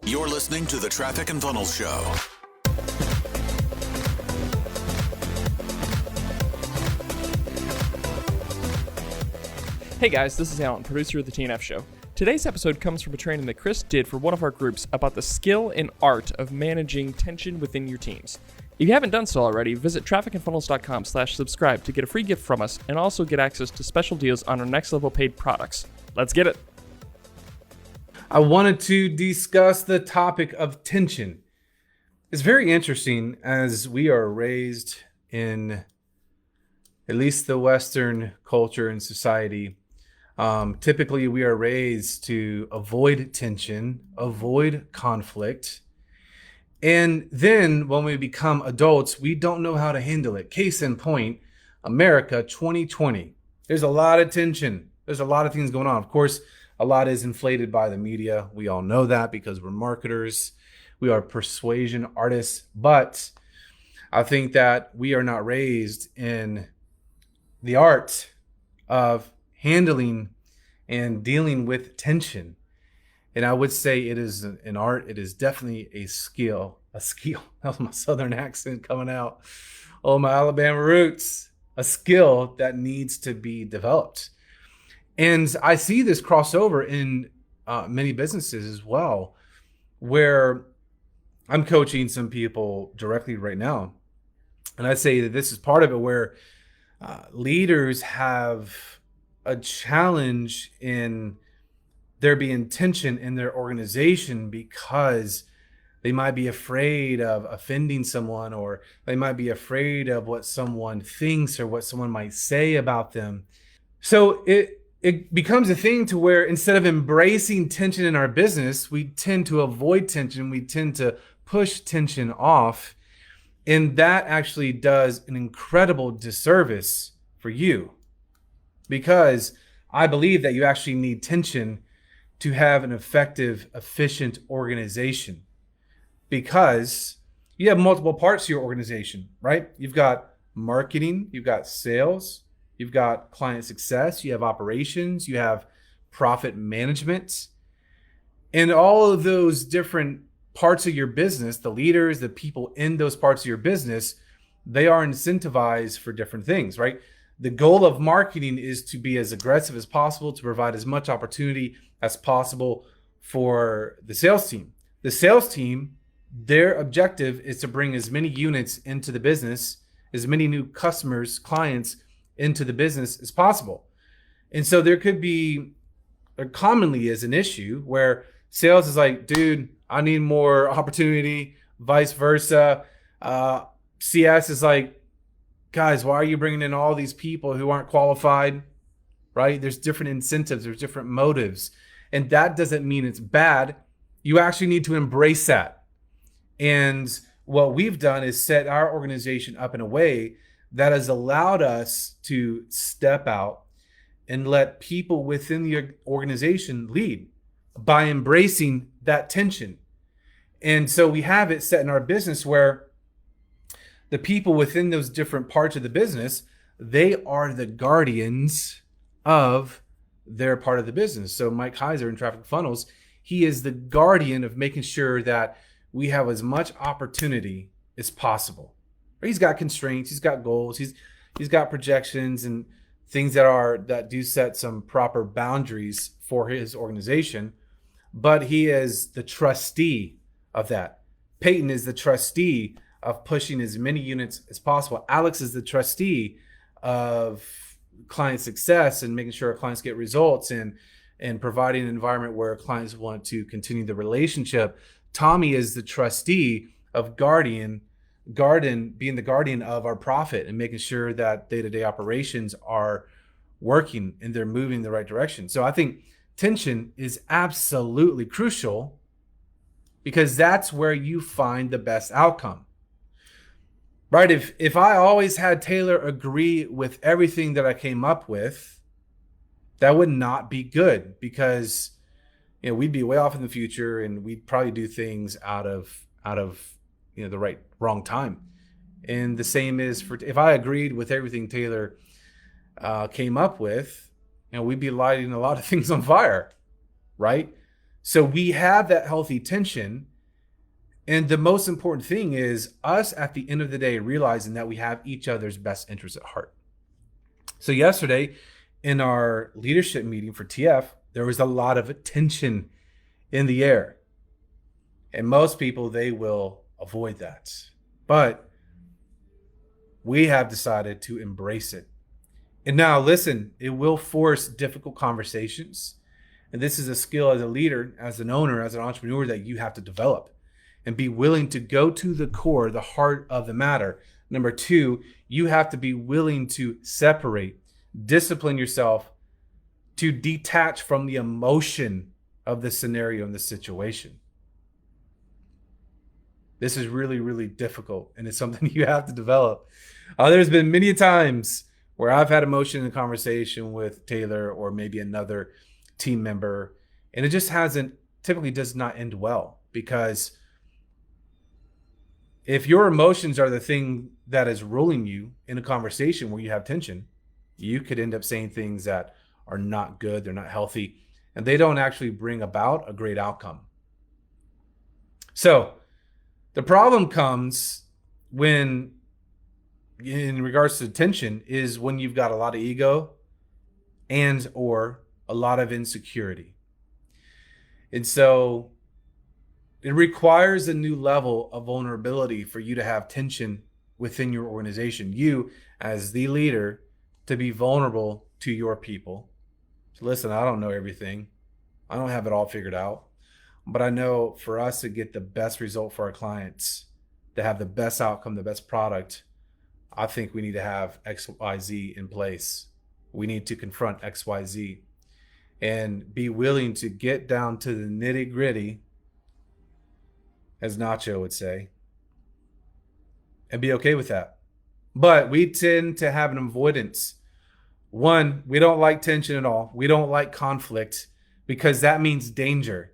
You're listening to the Traffic and Funnels Show. Hey guys, this is Alan, producer of the TNF Show. Today's episode comes from a training that Chris did for one of our groups about the skill and art of managing tension within your teams. If you haven't done so already, visit trafficandfunnels.com/subscribe to get a free gift from us and also get access to special deals on our next level paid products. Let's get it. I wanted to discuss the topic of tension. It's very interesting as we are raised in at least the Western culture and society. Typically, we are raised to avoid tension, avoid conflict. And then when we become adults, we don't know how to handle it. Case in point, America 2020. There's a lot of tension. There's a lot of things going on. Of course, a lot is inflated by the media. We all know that because we're marketers. We are persuasion artists. But I think that we are not raised in the art of handling and dealing with tension. And I would say it is an art. It is definitely a skill. A skill. That was my Southern accent coming out. Oh, my Alabama roots. A skill that needs to be developed. And I see this crossover in many businesses as well, where I'm coaching some people directly right now. And I say that this is part of it where leaders have a challenge in there being tension in their organization because they might be afraid of offending someone, or they might be afraid of what someone thinks or what someone might say about them. So it becomes a thing to where instead of embracing tension in our business, we tend to avoid tension. We tend to push tension off. And that actually does an incredible disservice for you, because I believe that you actually need tension to have an effective, efficient organization, because you have multiple parts to your organization, right? You've got marketing, you've got sales, you've got client success, you have operations, you have profit management. And all of those different parts of your business, the leaders, the people in those parts of your business, they are incentivized for different things, right? The goal of marketing is to be as aggressive as possible, to provide as much opportunity as possible for the sales team. The sales team, their objective is to bring as many units into the business, as many new customers, clients into the business as possible. And so there could be, or commonly is an issue where sales is like, dude, I need more opportunity, vice versa. CS is like, guys, why are you bringing in all these people who aren't qualified, right? There's different incentives, there's different motives. And that doesn't mean it's bad. You actually need to embrace that. And what we've done is set our organization up in a way that has allowed us to step out and let people within the organization lead by embracing that tension. And so we have it set in our business where the people within those different parts of the business, they are the guardians of their part of the business. So Mike Heiser in Traffic Funnels, he is the guardian of making sure that we have as much opportunity as possible. He's got constraints, he's got goals, he's got projections and things that do set some proper boundaries for his organization, but he is the trustee of that. Peyton is the trustee of pushing as many units as possible. Alex is the trustee of client success and making sure our clients get results and providing an environment where clients want to continue the relationship. Tommy is the trustee of being the guardian of our profit and making sure that day-to-day operations are working and they're moving in the right direction. So I think tension is absolutely crucial because that's where you find the best outcome. Right? If I always had Taylor agree with everything that I came up with, that would not be good, because we'd be way off in the future and we'd probably do things out of the wrong time. And the same is for if I agreed with everything Taylor came up with, we'd be lighting a lot of things on fire, right? So we have that healthy tension. And the most important thing is us at the end of the day realizing that we have each other's best interests at heart. So yesterday in our leadership meeting for TF, there was a lot of tension in the air. And most people, they will avoid that. But we have decided to embrace it. And now listen, it will force difficult conversations. And this is a skill as a leader, as an owner, as an entrepreneur that you have to develop and be willing to go to the core, the heart of the matter. Number two, you have to be willing to separate, discipline yourself to detach from the emotion of the scenario and the situation. This is really, really difficult, and it's something you have to develop. There's been many times where I've had emotion in a conversation with Taylor or maybe another team member, and it just typically does not end well, because if your emotions are the thing that is ruling you in a conversation where you have tension, you could end up saying things that are not good, they're not healthy, and they don't actually bring about a great outcome. So the problem comes when, in regards to tension, is when you've got a lot of ego and or a lot of insecurity. And so it requires a new level of vulnerability for you to have tension within your organization. You, as the leader, to be vulnerable to your people. So listen, I don't know everything. I don't have it all figured out. But I know for us to get the best result for our clients, to have the best outcome, the best product, I think we need to have XYZ in place. We need to confront XYZ and be willing to get down to the nitty gritty, as Nacho would say, and be okay with that. But we tend to have an avoidance. One, we don't like tension at all. We don't like conflict because that means danger.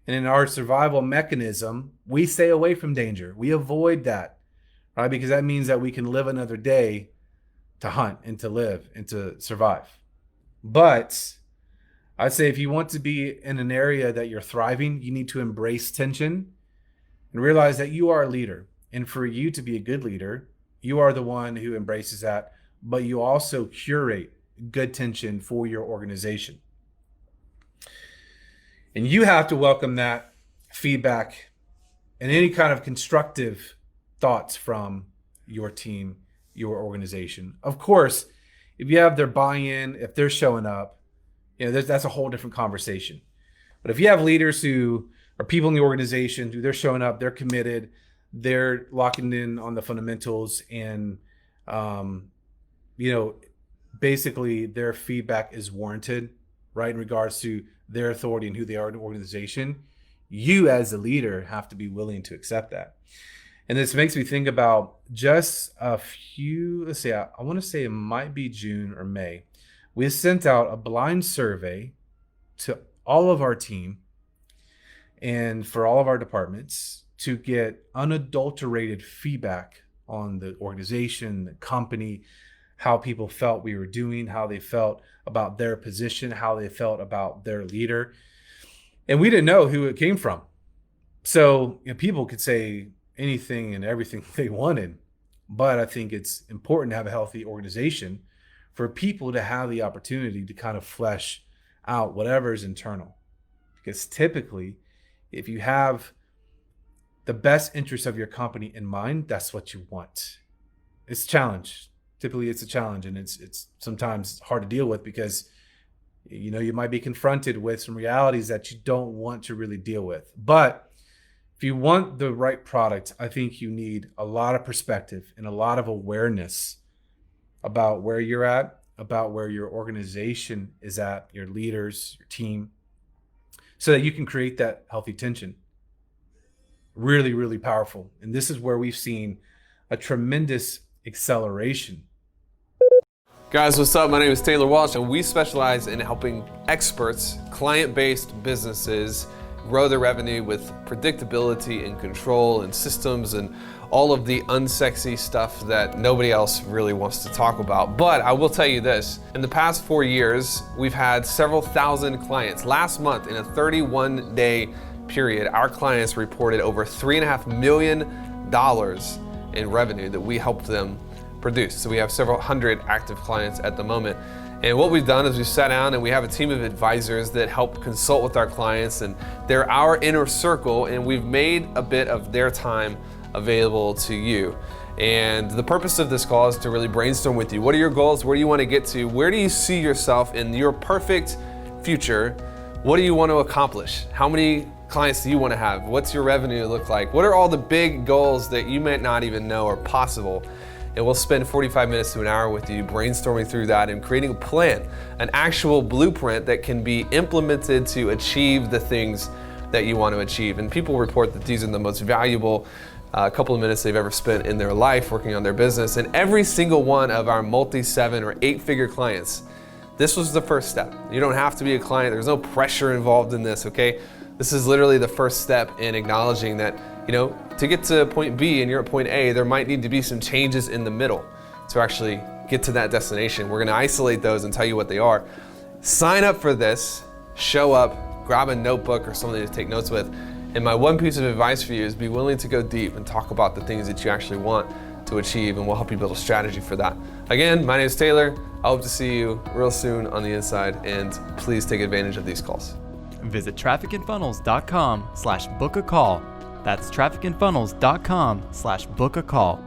And in our survival mechanism, we stay away from danger. We avoid that, right? Because that means that we can live another day to hunt and to live and to survive. But I'd say if you want to be in an area that you're thriving, you need to embrace tension and realize that you are a leader. And for you to be a good leader, you are the one who embraces that, but you also curate good tension for your organization. And you have to welcome that feedback and any kind of constructive thoughts from your team, your organization. Of course, if you have their buy-in, if they're showing up, that's a whole different conversation. But if you have leaders who are people in the organization who they're showing up, they're committed, they're locking in on the fundamentals, and basically their feedback is warranted, right, in regards to their authority and who they are in the organization, you as a leader have to be willing to accept that. And this makes me think about just a few, I want to say it might be June or May. We sent out a blind survey to all of our team and for all of our departments to get unadulterated feedback on the organization, the company, how people felt we were doing, how they felt about their position, how they felt about their leader. And we didn't know who it came from. So people could say anything and everything they wanted. But I think it's important to have a healthy organization for people to have the opportunity to kind of flesh out whatever is internal. Because typically, if you have the best interest of your company in mind, that's what you want. It's a challenge. Typically, it's a challenge, and it's sometimes hard to deal with because you might be confronted with some realities that you don't want to really deal with. But if you want the right product, I think you need a lot of perspective and a lot of awareness about where you're at, about where your organization is at, your leaders, your team, so that you can create that healthy tension. Really, really powerful. And this is where we've seen a tremendous acceleration. Guys, what's up? My name is Taylor Walsh, and we specialize in helping experts, client-based businesses grow their revenue with predictability and control and systems and all of the unsexy stuff that nobody else really wants to talk about. But I will tell you this, in the past 4 years, we've had several thousand clients. Last month, in a 31-day period, our clients reported over $3.5 million in revenue that we helped them produce. So we have several hundred active clients at the moment. And what we've done is we've sat down and we have a team of advisors that help consult with our clients, and they're our inner circle, and we've made a bit of their time available to you. And the purpose of this call is to really brainstorm with you. What are your goals? Where do you want to get to? Where do you see yourself in your perfect future? What do you want to accomplish? How many clients do you want to have? What's your revenue look like? What are all the big goals that you might not even know are possible? And we'll spend 45 minutes to an hour with you brainstorming through that and creating a plan, an actual blueprint that can be implemented to achieve the things that you want to achieve. And people report that these are the most valuable couple of minutes they've ever spent in their life working on their business. And every single one of our multi-7 or 8-figure clients, this was the first step. You don't have to be a client. There's no pressure involved in this, okay? This is literally the first step in acknowledging that, to get to point B and you're at point A, there might need to be some changes in the middle to actually get to that destination. We're gonna isolate those and tell you what they are. Sign up for this, show up, grab a notebook or something to take notes with. And my one piece of advice for you is be willing to go deep and talk about the things that you actually want to achieve, and we'll help you build a strategy for that. Again, my name is Taylor. I hope to see you real soon on the inside, and please take advantage of these calls. Visit trafficandfunnels.com/book a call. That's trafficandfunnels.com/book a call.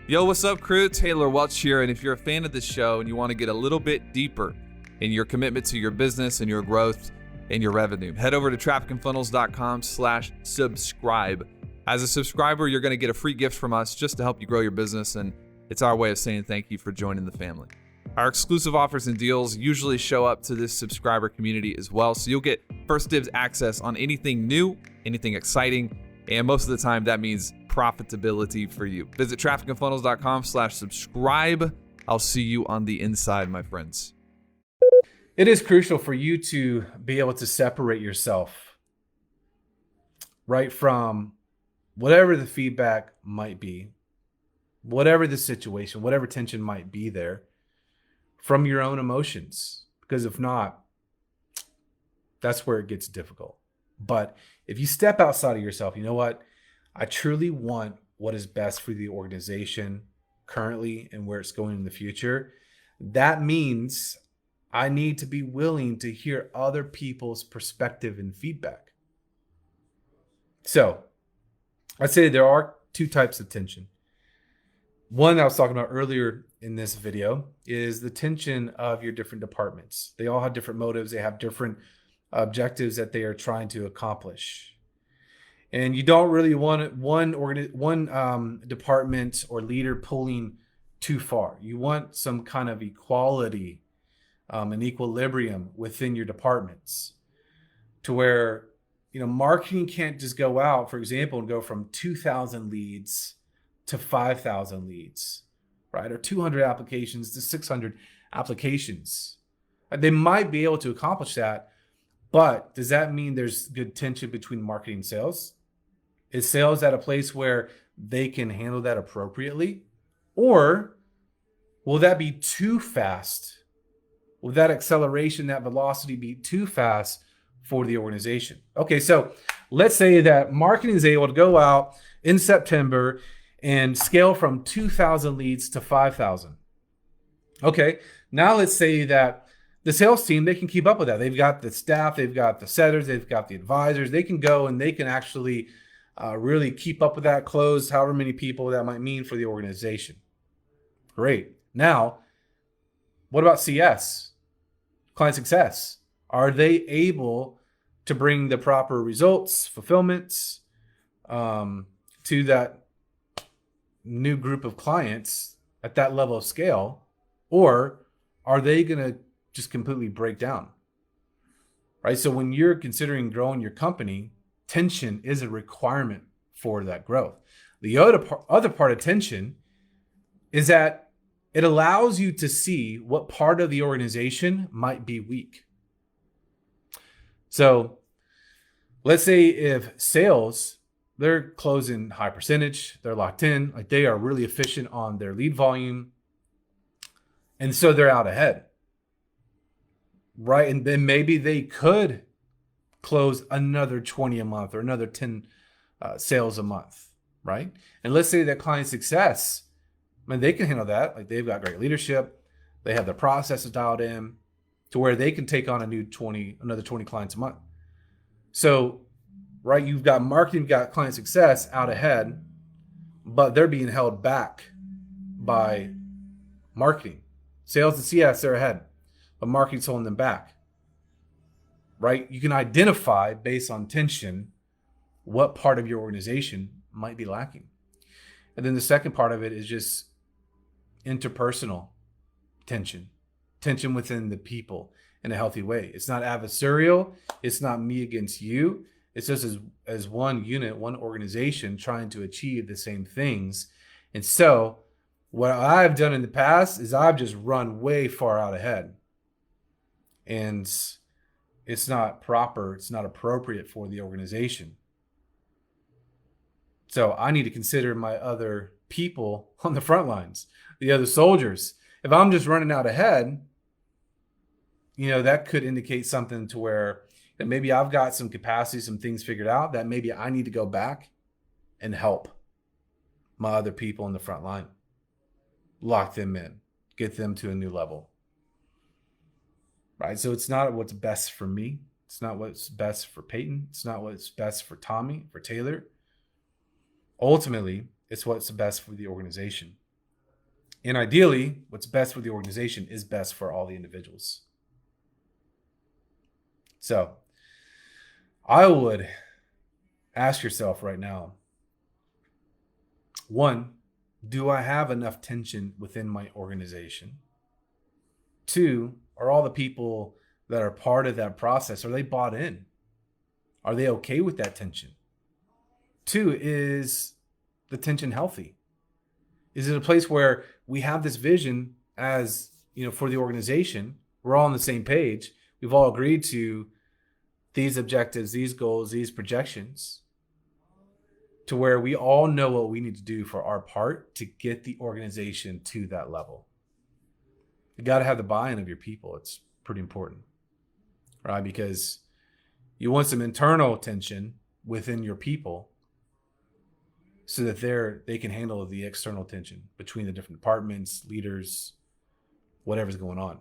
Yo, what's up, crew? Taylor Welch here, and if you're a fan of this show and you want to get a little bit deeper in your commitment to your business and your growth and your revenue, head over to trafficandfunnels.com/subscribe. As a subscriber, you're going to get a free gift from us just to help you grow your business, and it's our way of saying thank you for joining the family. Our exclusive offers and deals usually show up to this subscriber community as well, so you'll get first dibs access on anything new, anything exciting, and most of the time that means profitability for you. Visit trafficandfunnels.com/subscribe. I'll see you on the inside, my friends. It is crucial for you to be able to separate yourself, right, from whatever the feedback might be, whatever the situation, whatever tension might be there, from your own emotions. Because if not, that's where it gets difficult. But if you step outside of yourself, you know what? I truly want what is best for the organization currently and where it's going in the future. That means I need to be willing to hear other people's perspective and feedback. So I'd say there are two types of tension. One I was talking about earlier in this video is the tension of your different departments. They all have different motives. They have different objectives that they are trying to accomplish. And you don't really want one department or leader pulling too far. You want some kind of equality, an equilibrium within your departments, to where marketing can't just go out, for example, and go from 2,000 leads to 5,000 leads, right? Or 200 applications to 600 applications. They might be able to accomplish that, but does that mean there's good tension between marketing and sales? Is sales at a place where they can handle that appropriately? Or will that be too fast? Will that acceleration, that velocity be too fast for the organization? Okay, so let's say that marketing is able to go out in September and scale from 2,000 leads to 5,000. Okay, now let's say that the sales team, they can keep up with that. They've got the staff, they've got the setters, they've got the advisors. They can go and they can actually really keep up with that, close however many people that might mean for the organization. Great. Now, what about CS? Client success. Are they able to bring the proper results, fulfillments to that new group of clients at that level of scale? Or are they going to just completely break down? Right? So when you're considering growing your company, tension is a requirement for that growth. The other part of tension is that it allows you to see what part of the organization might be weak. So let's say if sales, they're closing high percentage, they're locked in, like they are really efficient on their lead volume. And so they're out ahead, right? And then maybe they could close another 20 a month or another 10 sales a month, right? And let's say that client success, man, they can handle that. Like they've got great leadership. They have their processes dialed in to where they can take on another 20 clients a month. So, right, you've got marketing, you've got client success out ahead, but they're being held back by marketing. Sales and CS, they're ahead, but marketing's holding them back, right? You can identify based on tension what part of your organization might be lacking. And then the second part of it is just interpersonal tension within the people in a healthy way. It's not adversarial. It's not me against you. It's just as one unit, one organization trying to achieve the same things. And so what I've done in the past is I've just run way far out ahead. And it's not proper. It's not appropriate for the organization. So I need to consider my other people on the front lines, the other soldiers. If I'm just running out ahead, that could indicate something to where that maybe I've got some capacity, some things figured out that maybe I need to go back and help my other people on the front line, lock them in, get them to a new level, right? So it's not what's best for me. It's not what's best for Peyton. It's not what's best for Tommy, for Taylor. Ultimately, it's what's best for the organization. And ideally, what's best for the organization is best for all the individuals. So I would ask yourself right now, 1, do I have enough tension within my organization? 2, are all the people that are part of that process, are they bought in? Are they okay with that tension? 2, is the tension healthy? Is it a place where we have this vision as, for the organization, we're all on the same page, we've all agreed to these objectives, these goals, these projections, to where we all know what we need to do for our part to get the organization to that level. You got to have the buy-in of your people. It's pretty important, right? Because you want some internal tension within your people so that they can handle the external tension between the different departments, leaders, whatever's going on.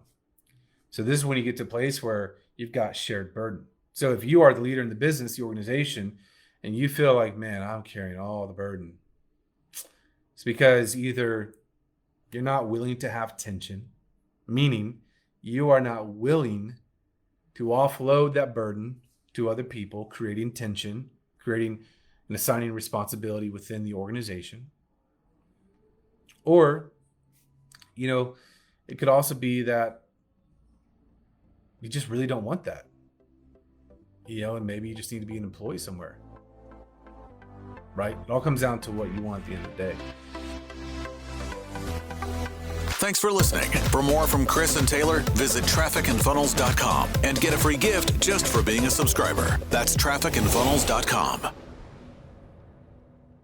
So this is when you get to a place where you've got shared burden. So if you are the leader in the business, the organization, and you feel like, man, I'm carrying all the burden, it's because either you're not willing to have tension, meaning you are not willing to offload that burden to other people, creating tension, creating and assigning responsibility within the organization. Or, it could also be that you just really don't want that. And maybe you just need to be an employee somewhere, right? It all comes down to what you want at the end of the day. Thanks for listening. For more from Chris and Taylor, visit trafficandfunnels.com and get a free gift just for being a subscriber. That's trafficandfunnels.com.